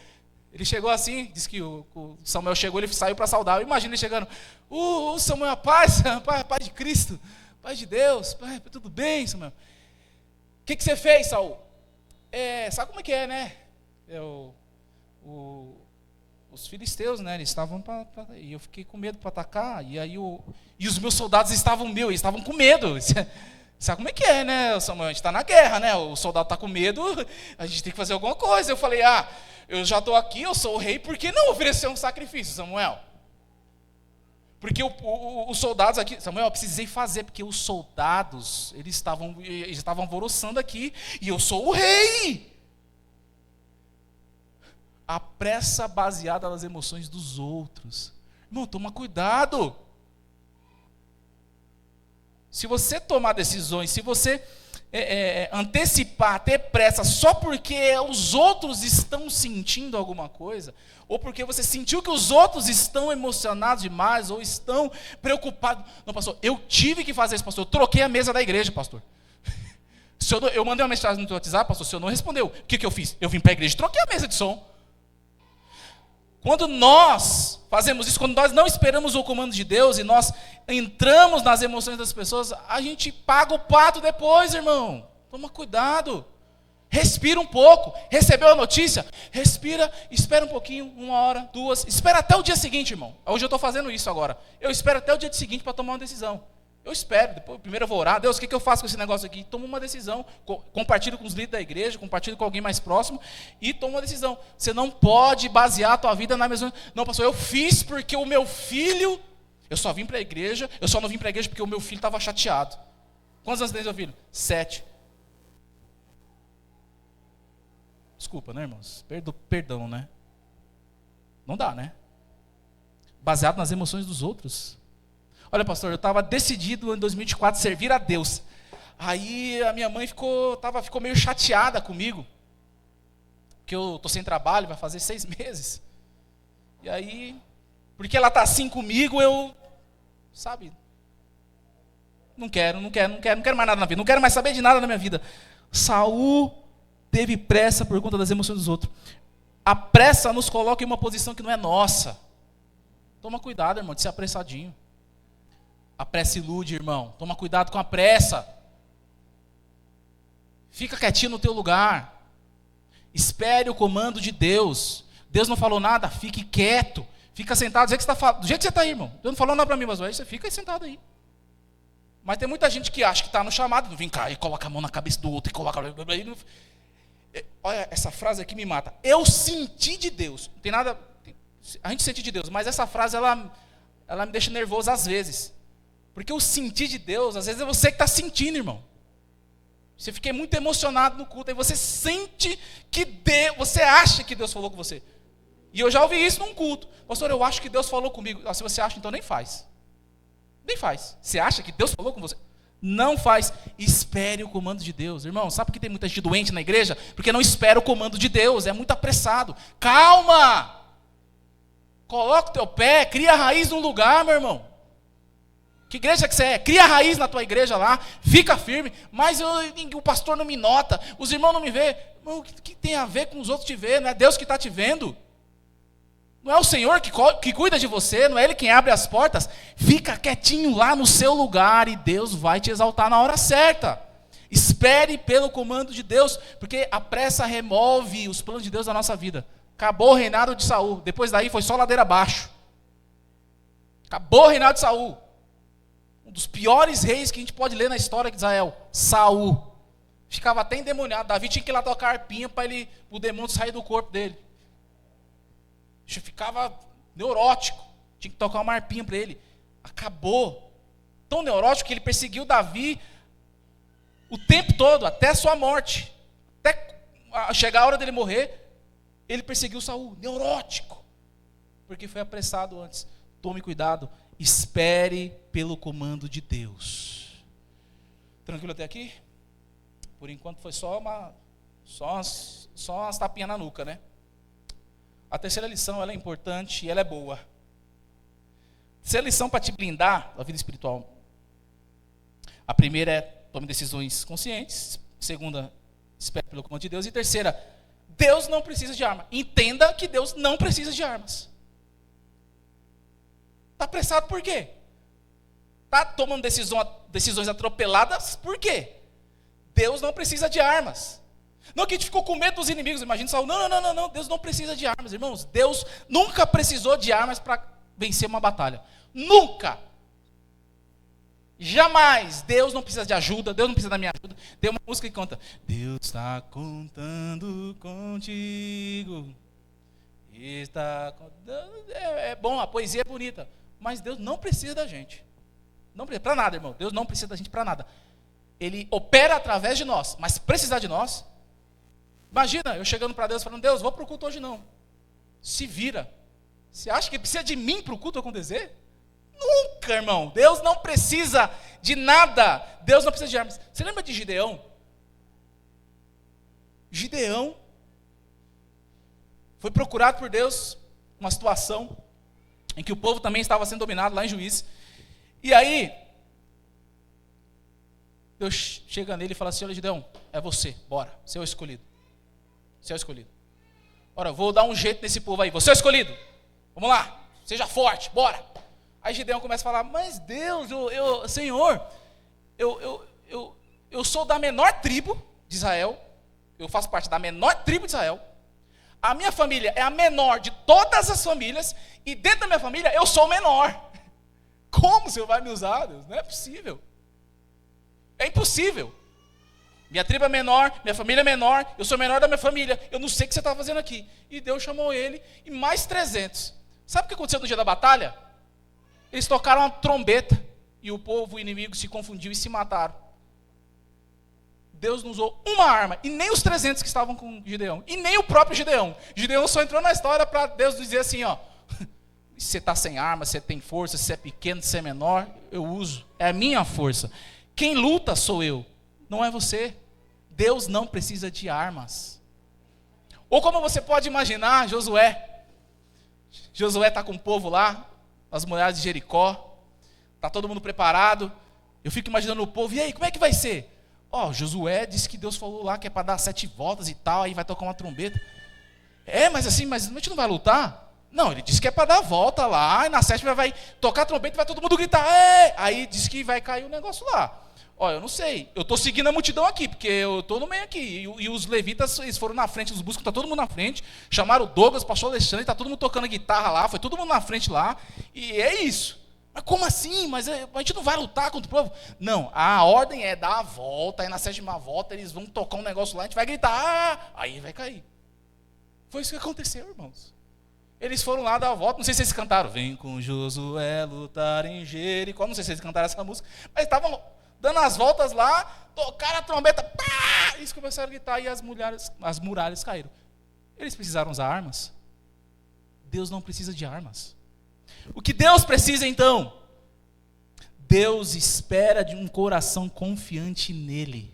Ele chegou assim, disse que o Samuel chegou, ele saiu para saudar. Imagina ele chegando, Samuel, paz de Cristo, paz de Deus, pai, tudo bem, Samuel? O que você fez, Saul? Sabe como é que é, né? Os filisteus, né? Eles estavam e eu fiquei com medo para atacar. E aí e os meus soldados estavam com medo. Sabe como é que é, né, Samuel? A gente está na guerra, né? O soldado está com medo, a gente tem que fazer alguma coisa. Eu falei, eu já estou aqui, eu sou o rei, por que não oferecer um sacrifício, Samuel? Porque os soldados aqui, Samuel, eu precisei fazer, porque os soldados, eles estavam alvoroçando aqui, e eu sou o rei. A pressa baseada nas emoções dos outros. Irmão, toma cuidado. Se você tomar decisões, se você antecipar, ter pressa só porque os outros estão sentindo alguma coisa, ou porque você sentiu que os outros estão emocionados demais, ou estão preocupados. Não, pastor, eu tive que fazer isso, pastor. Eu troquei a mesa da igreja, pastor. Eu mandei uma mensagem no teu WhatsApp, pastor, o senhor não respondeu. O que eu fiz? Eu vim para a igreja e troquei a mesa de som. Quando nós fazemos isso, quando nós não esperamos o comando de Deus e nós entramos nas emoções das pessoas, a gente paga o pato depois, irmão. Toma cuidado. Respira um pouco. Recebeu a notícia? Respira, espera um pouquinho, 1 hora, 2. Espera até o dia seguinte, irmão. Hoje eu estou fazendo isso agora. Eu espero até o dia seguinte para tomar uma decisão. Eu espero, depois, primeiro eu vou orar. Deus, o que eu faço com esse negócio aqui? Tomo uma decisão, compartilho com os líderes da igreja, compartilho com alguém mais próximo e tomo uma decisão. Você não pode basear a tua vida na mesma... Não, pastor, eu fiz porque o meu filho... Eu só vim para a igreja, eu só não vim para a igreja porque o meu filho estava chateado. Quantos anos tem seu filho? 7. Desculpa, né, irmãos? Perdão, né? Não dá, né? Baseado nas emoções dos outros. Olha, pastor, eu estava decidido em 2024 servir a Deus. Aí a minha mãe ficou meio chateada comigo, porque eu estou sem trabalho, vai fazer 6 meses. E aí, porque ela está assim comigo, não quero mais nada na vida, não quero mais saber de nada na minha vida. Saul teve pressa por conta das emoções dos outros. A pressa nos coloca em uma posição que não é nossa. Toma cuidado, irmão, de ser apressadinho. A pressa ilude, irmão. Toma cuidado com a pressa. Fica quietinho no teu lugar. Espere o comando de Deus. Deus não falou nada, fique quieto. Fica sentado, do jeito que você está aí, irmão. Deus não falou nada para mim, mas aí você fica aí sentado aí. Mas tem muita gente que acha que está no chamado. Vem cá e coloca a mão na cabeça do outro. E coloca... Olha, essa frase aqui me mata. Eu senti de Deus. Não tem nada... A gente sente de Deus, mas essa frase, ela me deixa nervoso às vezes. Porque o sentir de Deus, às vezes é você que está sentindo, irmão. Você fica muito emocionado no culto, aí você sente que você acha que Deus falou com você. E eu já ouvi isso num culto. Pastor, eu acho que Deus falou comigo. Se você acha, então nem faz. Nem faz. Você acha que Deus falou com você? Não faz. Espere o comando de Deus. Irmão, sabe por que tem muita gente doente na igreja? Porque não espera o comando de Deus, é muito apressado. Calma! Coloca o teu pé, cria a raiz no lugar, meu irmão. Que igreja que você é? Cria raiz na tua igreja lá, fica firme, mas o pastor não me nota, os irmãos não me vê. O que tem a ver com os outros te ver? Não é Deus que está te vendo? Não é o Senhor que cuida de você? Não é Ele quem abre as portas? Fica quietinho lá no seu lugar e Deus vai te exaltar na hora certa. Espere pelo comando de Deus, porque a pressa remove os planos de Deus da nossa vida. Acabou o reinado de Saul, depois daí foi só ladeira abaixo. Acabou o reinado de Saul. Um dos piores reis que a gente pode ler na história de Israel, Saul. Ficava até endemoniado. Davi tinha que ir lá tocar a arpinha para o demônio sair do corpo dele. Ficava neurótico. Tinha que tocar uma arpinha para ele. Acabou. Tão neurótico que ele perseguiu Davi o tempo todo, até a sua morte. Até chegar a hora dele morrer, ele perseguiu Saul. Neurótico. Porque foi apressado antes. Tome cuidado. Espere pelo comando de Deus. Tranquilo até aqui? Por enquanto foi só umas tapinhas na nuca, né? A terceira lição, ela é importante e ela é boa. Terceira lição para te blindar da vida espiritual. A primeira é tome decisões conscientes. Segunda, espere pelo comando de Deus. E terceira, Deus não precisa de arma. Entenda que Deus não precisa de armas. Está apressado por quê? Está tomando decisões atropeladas por quê? Deus não precisa de armas. Não que a gente ficou com medo dos inimigos. Imagina Saul, não, Deus não precisa de armas. Irmãos, Deus nunca precisou de armas para vencer uma batalha. Nunca. Jamais. Deus não precisa de ajuda, Deus não precisa da minha ajuda. Tem uma música que conta: Deus está contando contigo. É bom, a poesia é bonita. Mas Deus não precisa da gente. Não precisa para nada, irmão. Deus não precisa da gente para nada. Ele opera através de nós. Mas precisar de nós... Imagina, eu chegando para Deus falando: Deus, vou para o culto hoje não. Se vira. Você acha que precisa de mim para o culto acontecer? Nunca, irmão. Deus não precisa de nada. Deus não precisa de armas. Você lembra de Gideão? Gideão foi procurado por Deus, uma situação em que o povo também estava sendo dominado lá em Juízes. E aí, Deus chega nele e fala assim: olha, Gideão, é você, bora, você é o escolhido. Você é o escolhido. Ora, vou dar um jeito nesse povo aí, você é o escolhido. Vamos lá, seja forte, bora. Aí Gideão começa a falar: mas Deus, Senhor, eu sou da menor tribo de Israel, eu faço parte da menor tribo de Israel, a minha família é a menor de todas as famílias, e dentro da minha família eu sou o menor. Como o Senhor vai me usar, Deus? Não é possível. É impossível. Minha tribo é menor, minha família é menor, eu sou menor da minha família, eu não sei o que você está fazendo aqui. E Deus chamou ele e mais 300. Sabe o que aconteceu no dia da batalha? Eles tocaram uma trombeta e o povo inimigo se confundiu e se mataram. Deus não usou uma arma, e nem os 300 que estavam com Gideão, e nem o próprio Gideão. Gideão só entrou na história para Deus dizer assim: ó, se você está sem arma, se você tem força, se você é pequeno, se você é menor, eu uso, é a minha força. Quem luta sou eu, não é você. Deus não precisa de armas. Ou como você pode imaginar, Josué está com o povo lá, as muralhas de Jericó, está todo mundo preparado, eu fico imaginando o povo: e aí, como é que vai ser? Ó, Josué disse que Deus falou lá que é para dar 7 voltas e tal, aí vai tocar uma trombeta. Mas a gente não vai lutar? Não, ele disse que é para dar a volta lá, e na 7ª vai tocar a trombeta e vai todo mundo gritar: aí disse que vai cair o negócio lá. Ó, eu não sei, eu estou seguindo a multidão aqui, porque eu estou no meio aqui, e os levitas, eles foram na frente, os músicos, está todo mundo na frente, chamaram o Douglas, o pastor Alexandre, está todo mundo tocando guitarra lá, foi todo mundo na frente lá, e é isso. Mas como assim? Mas a gente não vai lutar contra o povo? Não, a ordem é dar a volta, aí na 7ª volta eles vão tocar um negócio lá, a gente vai gritar, aí vai cair. Foi isso que aconteceu, irmãos. Eles foram lá dar a volta, não sei se eles cantaram: vem com Josué lutar em Jericó, não sei se eles cantaram essa música, mas estavam dando as voltas lá, tocaram a trombeta, pá! Eles começaram a gritar e as muralhas caíram. Eles precisaram usar armas? Deus não precisa de armas. O que Deus precisa então? Deus espera de um coração confiante nele.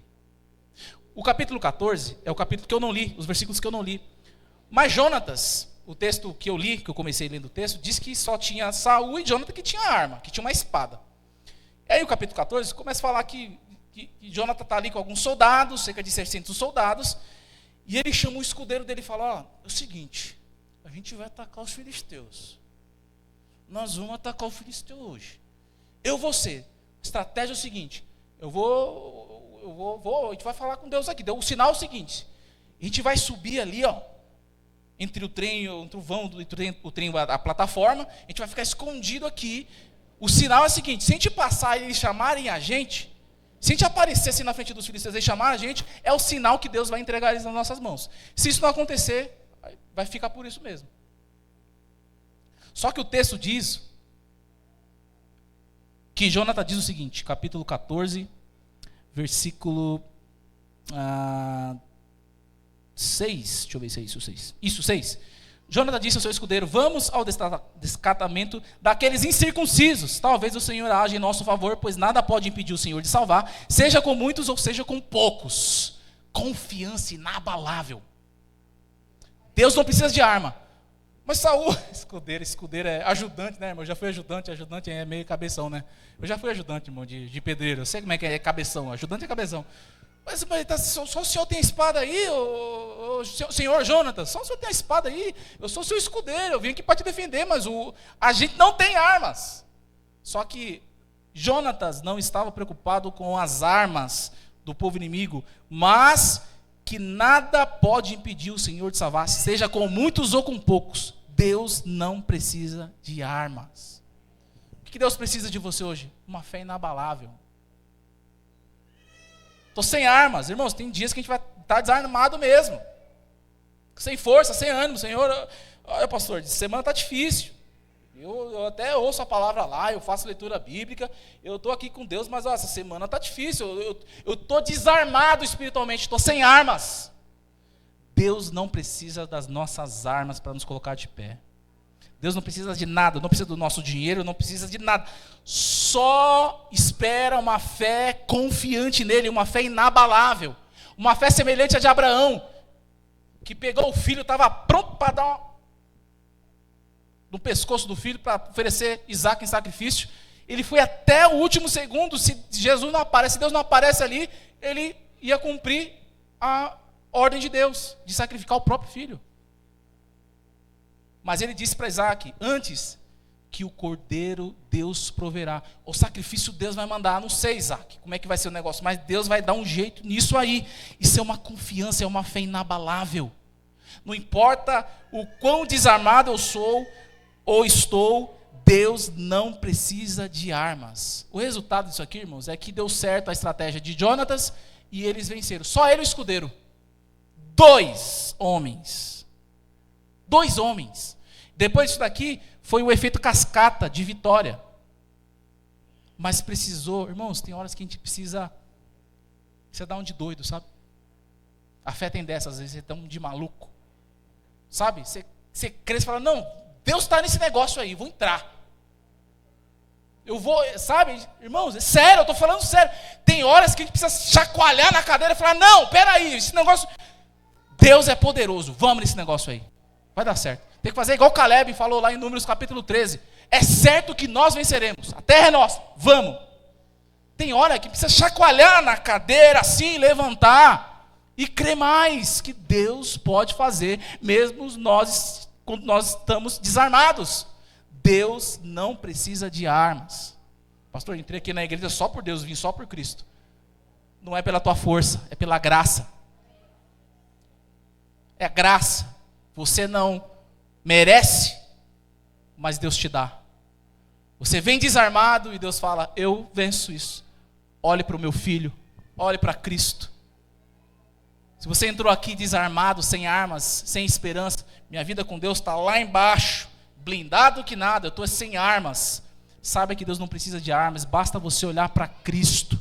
O capítulo 14 é o capítulo que eu não li, os versículos que eu não li. Mas Jonatas, o texto que eu li, que eu comecei lendo o texto, diz que só tinha Saul e Jonatas que tinha arma, que tinha uma espada. Aí o capítulo 14 começa a falar que Jonatas está ali com alguns soldados, cerca de 600 soldados, e ele chama o escudeiro dele e fala: ó, é o seguinte, a gente vai atacar os filisteus. Nós vamos atacar o filisteu hoje. Eu vou ser. A estratégia é o seguinte: a gente vai falar com Deus aqui. Deu o sinal é o seguinte: a gente vai subir ali, ó, entre o trem, entre o vão, a plataforma, a gente vai ficar escondido aqui. O sinal é o seguinte: se a gente passar e eles chamarem a gente, se a gente aparecer assim na frente dos filisteus e chamar a gente, é o sinal que Deus vai entregar eles nas nossas mãos. Se isso não acontecer, vai ficar por isso mesmo. Só que o texto diz que Jonatas diz o seguinte, capítulo 14, versículo 6, deixa eu ver se é isso, 6. Isso, 6. Jonatas disse ao seu escudeiro: vamos ao descatamento daqueles incircuncisos. Talvez o Senhor age em nosso favor, pois nada pode impedir o Senhor de salvar, seja com muitos ou seja com poucos. Confiança inabalável. Deus não precisa de arma. Mas Saul, escudeiro é ajudante, né, irmão? Eu já fui ajudante é meio cabeção, né? Eu já fui ajudante, irmão, de pedreiro. Eu sei como é que é cabeção, ajudante é cabeção. Mas só o senhor tem a espada aí, senhor Jonatas? Só o senhor tem a espada aí? Eu sou seu escudeiro, eu vim aqui para te defender, mas a gente não tem armas. Só que Jonatas não estava preocupado com as armas do povo inimigo, mas que nada pode impedir o Senhor de salvar, seja com muitos ou com poucos. Deus não precisa de armas. O que Deus precisa de você hoje? Uma fé inabalável. Estou sem armas. Irmãos, tem dias que a gente vai estar desarmado mesmo. Sem força, sem ânimo. Senhor, olha pastor, de semana está difícil. Eu até ouço a palavra lá, eu faço leitura bíblica, eu estou aqui com Deus, mas essa semana está difícil. Eu estou desarmado espiritualmente, estou sem armas. Deus não precisa das nossas armas para nos colocar de pé. Deus não precisa de nada, não precisa do nosso dinheiro, não precisa de nada. Só espera uma fé confiante nele, uma fé inabalável. Uma fé semelhante à de Abraão, que pegou o filho, estava pronto para dar no pescoço do filho, para oferecer Isaac em sacrifício. Ele foi até o último segundo. Se Jesus não aparece, se Deus não aparece ali, ele ia cumprir a ordem de Deus, de sacrificar o próprio filho. Mas ele disse para Isaac, antes que o cordeiro Deus proverá. O sacrifício Deus vai mandar, não sei, Isaac, como é que vai ser o negócio, mas Deus vai dar um jeito nisso aí. Isso é uma confiança, é uma fé inabalável. Não importa o quão desarmado eu sou ou estou, Deus não precisa de armas. O resultado disso aqui, irmãos, é que deu certo a estratégia de Jonatas e eles venceram. Só ele e o escudeiro. 2 homens. Depois disso daqui, foi o efeito cascata de vitória. Mas precisou, irmãos, tem horas que a gente precisa dar um de doido, sabe? A fé tem dessas, às vezes você tá um de maluco. Sabe? Você cresce e fala, não, Deus está nesse negócio aí, vou entrar. Eu vou, sabe? Irmãos, é sério, eu estou falando sério. Tem horas que a gente precisa chacoalhar na cadeira e falar, não, peraí, esse negócio... Deus é poderoso, vamos nesse negócio aí. Vai dar certo. Tem que fazer igual o Caleb falou lá em Números capítulo 13. É certo que nós venceremos. A terra é nossa, vamos. Tem hora que precisa chacoalhar na cadeira assim, levantar e crer mais que Deus pode fazer, mesmo nós, quando nós estamos desarmados. Deus não precisa de armas. Pastor, eu entrei aqui na igreja só por Deus, vim só por Cristo. Não é pela tua força, é pela graça. É graça. Você não merece, mas Deus te dá. Você vem desarmado e Deus fala, eu venço isso. Olhe para o meu filho, olhe para Cristo. Se você entrou aqui desarmado, sem armas, sem esperança, minha vida com Deus está lá embaixo, blindado que nada, eu estou sem armas. Saiba que Deus não precisa de armas, basta você olhar para Cristo.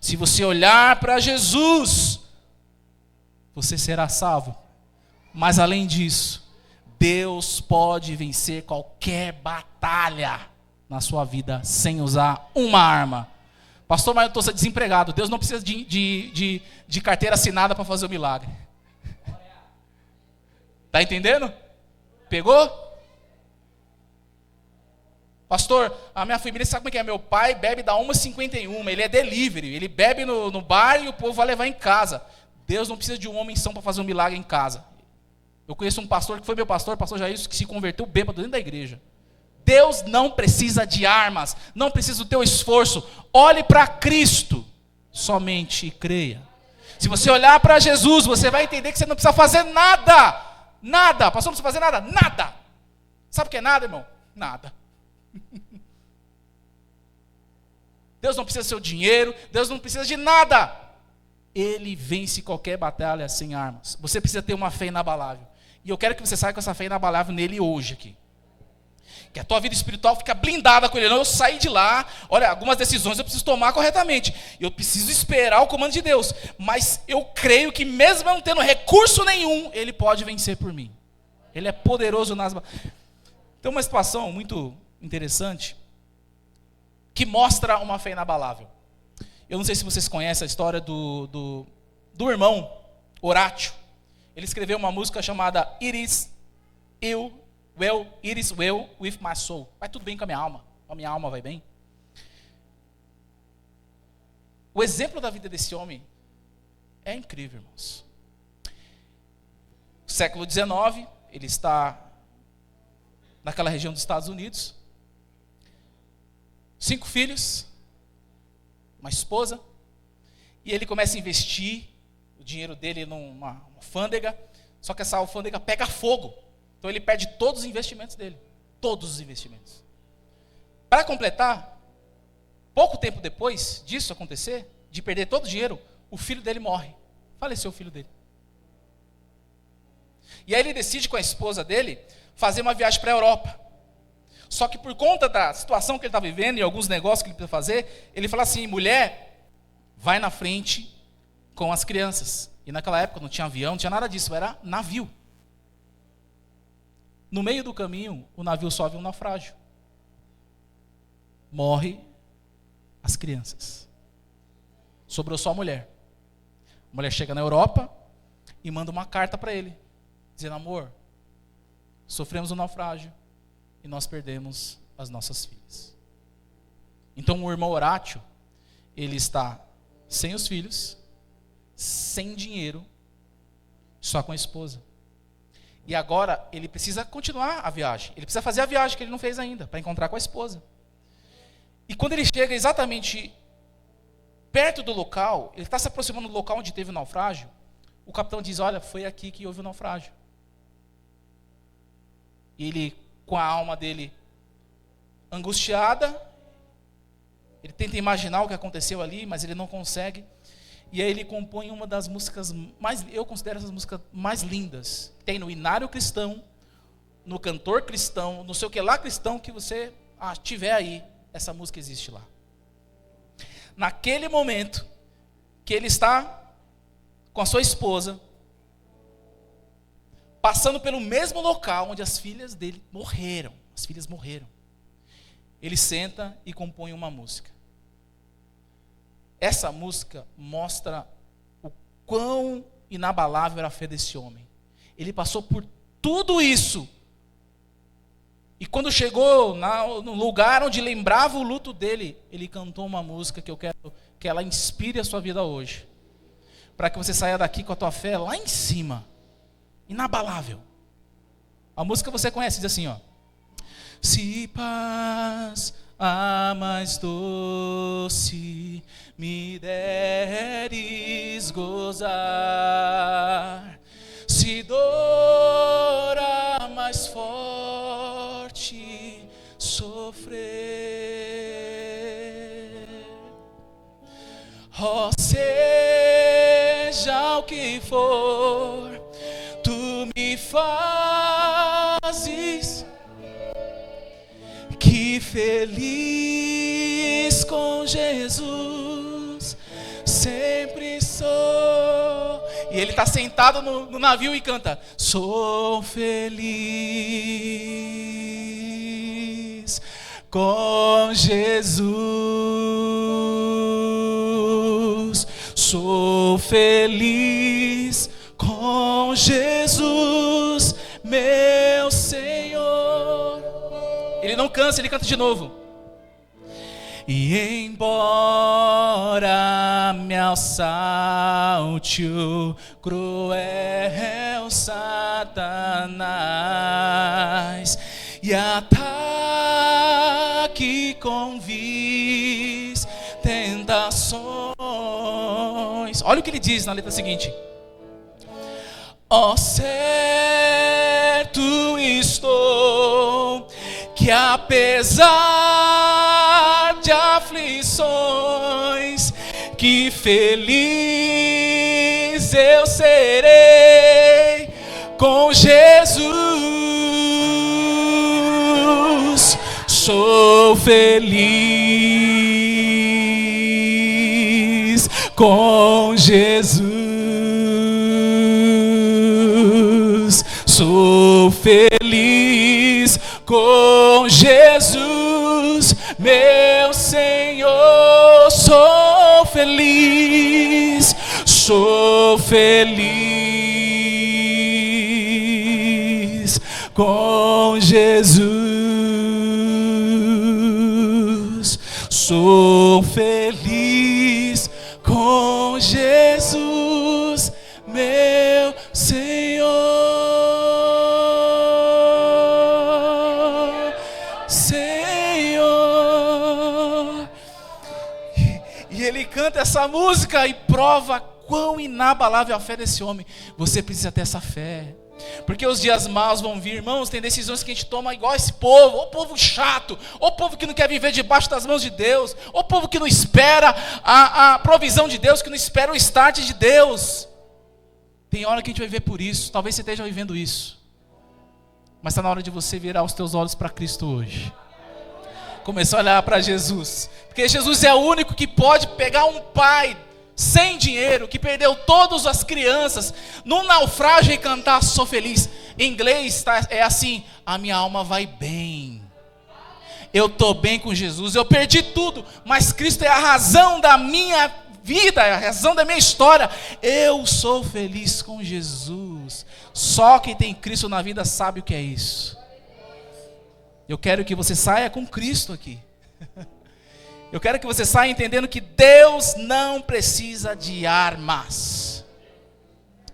Se você olhar para Jesus, você será salvo. Mas além disso, Deus pode vencer qualquer batalha na sua vida sem usar uma arma. Pastor, mas eu estou desempregado. Deus não precisa de carteira assinada para fazer o milagre. Está entendendo? Pegou? Pastor, a minha família sabe como é que é? Meu pai bebe da 1h51, ele é delivery. Ele bebe no bar e o povo vai levar em casa. Deus não precisa de um homem são para fazer um milagre em casa. Eu conheço um pastor que foi meu pastor, o pastor Jair, que se converteu bêbado dentro da igreja. Deus não precisa de armas, não precisa do teu esforço. Olhe para Cristo, somente creia. Se você olhar para Jesus, você vai entender que você não precisa fazer nada. Nada, pastor, não precisa fazer nada, nada. Sabe o que é nada, irmão? Nada. Deus não precisa do seu dinheiro, Deus não precisa de nada. Ele vence qualquer batalha sem armas. Você precisa ter uma fé inabalável. E eu quero que você saia com essa fé inabalável nele hoje aqui. Que a tua vida espiritual fica blindada com ele. Não, eu saí de lá, olha, algumas decisões eu preciso tomar corretamente. Eu preciso esperar o comando de Deus. Mas eu creio que mesmo não tendo recurso nenhum, ele pode vencer por mim. Ele é poderoso nas... Tem uma situação muito interessante que mostra uma fé inabalável. Eu não sei se vocês conhecem a história do irmão Horácio. Ele escreveu uma música chamada It is well with my soul. Vai tudo bem com a minha alma vai bem. O exemplo da vida desse homem é incrível, irmãos. Século XIX, ele está naquela região dos Estados Unidos. 5 filhos, uma esposa, e ele começa a investir o dinheiro dele numa alfândega, só que essa alfândega pega fogo, então ele perde todos os investimentos dele, todos os investimentos. Para completar, pouco tempo depois disso acontecer, de perder todo o dinheiro, o filho dele morre. Faleceu o filho dele. E aí ele decide com a esposa dele fazer uma viagem para a Europa. Só que por conta da situação que ele está vivendo e alguns negócios que ele precisa fazer, ele fala assim: mulher, vai na frente com as crianças. E naquela época não tinha avião, não tinha nada disso, era navio. No meio do caminho, o navio sofre um naufrágio. Morre as crianças. Sobrou só a mulher. A mulher chega na Europa e manda uma carta para ele, dizendo: amor, sofremos um naufrágio e nós perdemos as nossas filhas. Então o irmão Horácio, ele está sem os filhos, sem dinheiro, só com a esposa. E agora ele precisa continuar a viagem. Ele precisa fazer a viagem que ele não fez ainda, para encontrar com a esposa. E quando ele chega exatamente perto do local, ele está se aproximando do local onde teve o naufrágio, o capitão diz: olha, foi aqui que houve o naufrágio. E ele, com a alma dele angustiada, ele tenta imaginar o que aconteceu ali, mas ele não consegue. E aí ele compõe uma das músicas mais, eu considero essas músicas mais lindas. Tem no Inário Cristão, no Cantor Cristão, no sei o que lá cristão que você tiver aí, essa música existe lá. Naquele momento que ele está com a sua esposa, passando pelo mesmo local onde as filhas dele morreram, as filhas morreram, ele senta e compõe uma música. Essa música mostra o quão inabalável era a fé desse homem. Ele passou por tudo isso. E quando chegou no lugar onde lembrava o luto dele, ele cantou uma música que eu quero que ela inspire a sua vida hoje. Para que você saia daqui com a tua fé lá em cima. Inabalável. A música você conhece, diz assim, ó: se paz a mais doce me deres gozar, se dor a mais forte sofrer, ó seja o que for, tu me fazes que feliz com Jesus sempre sou. E ele está sentado no navio e canta: sou feliz com Jesus, sou feliz com Jesus, meu Senhor. Ele não cansa, ele canta de novo. E embora me assalte o cruel Satanás e ataque com vis tentações, olha o que ele diz na letra seguinte: ó certo estou que apesar de aflições, que feliz eu serei com Jesus. Sou feliz com Jesus. Sou feliz com Jesus, meu Senhor. Sou feliz com Jesus. Sou feliz com Jesus, meu Senhor. Ele canta essa música e prova quão inabalável é a fé desse homem. Você precisa ter essa fé. Porque os dias maus vão vir, irmãos. Tem decisões que a gente toma igual esse povo. Ou povo chato, ou povo que não quer viver debaixo das mãos de Deus, ou povo que não espera a provisão de Deus, que não espera o start de Deus. Tem hora que a gente vai viver por isso. Talvez você esteja vivendo isso, mas está na hora de você virar os teus olhos para Cristo hoje. Começar a olhar para Jesus, porque Jesus é o único que pode pegar um pai sem dinheiro, que perdeu todas as crianças num naufrágio e cantar "sou feliz". Em inglês é assim: a minha alma vai bem, eu estou bem com Jesus, eu perdi tudo, mas Cristo é a razão da minha vida, é a razão da minha história, eu sou feliz com Jesus. Só quem tem Cristo na vida sabe o que é isso. Eu quero que você saia com Cristo aqui. Eu quero que você saia entendendo que Deus não precisa de armas.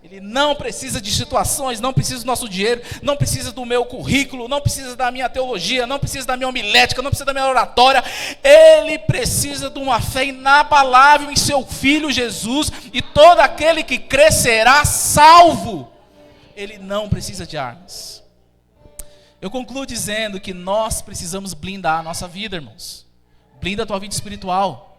Ele não precisa de situações, não precisa do nosso dinheiro, não precisa do meu currículo, não precisa da minha teologia, não precisa da minha homilética, não precisa da minha oratória. Ele precisa de uma fé inabalável em seu Filho Jesus, e todo aquele que crer será salvo. Ele não precisa de armas. Eu concluo dizendo que nós precisamos blindar a nossa vida, irmãos. Blinda a tua vida espiritual.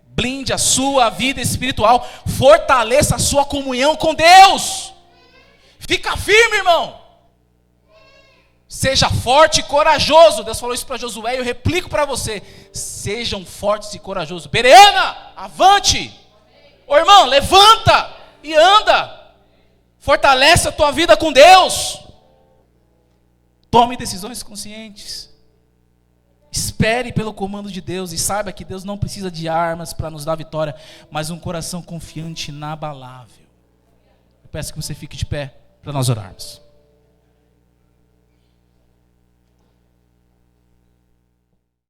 Blinde a sua vida espiritual. Fortaleça a sua comunhão com Deus. Fica firme, irmão. Seja forte e corajoso. Deus falou isso para Josué e eu replico para você. Sejam fortes e corajosos. Bereana, avante. Ô irmão, levanta e anda. Fortalece a tua vida com Deus. Tome decisões conscientes. Espere pelo comando de Deus e saiba que Deus não precisa de armas para nos dar vitória, mas um coração confiante e inabalável. Eu peço que você fique de pé para nós orarmos.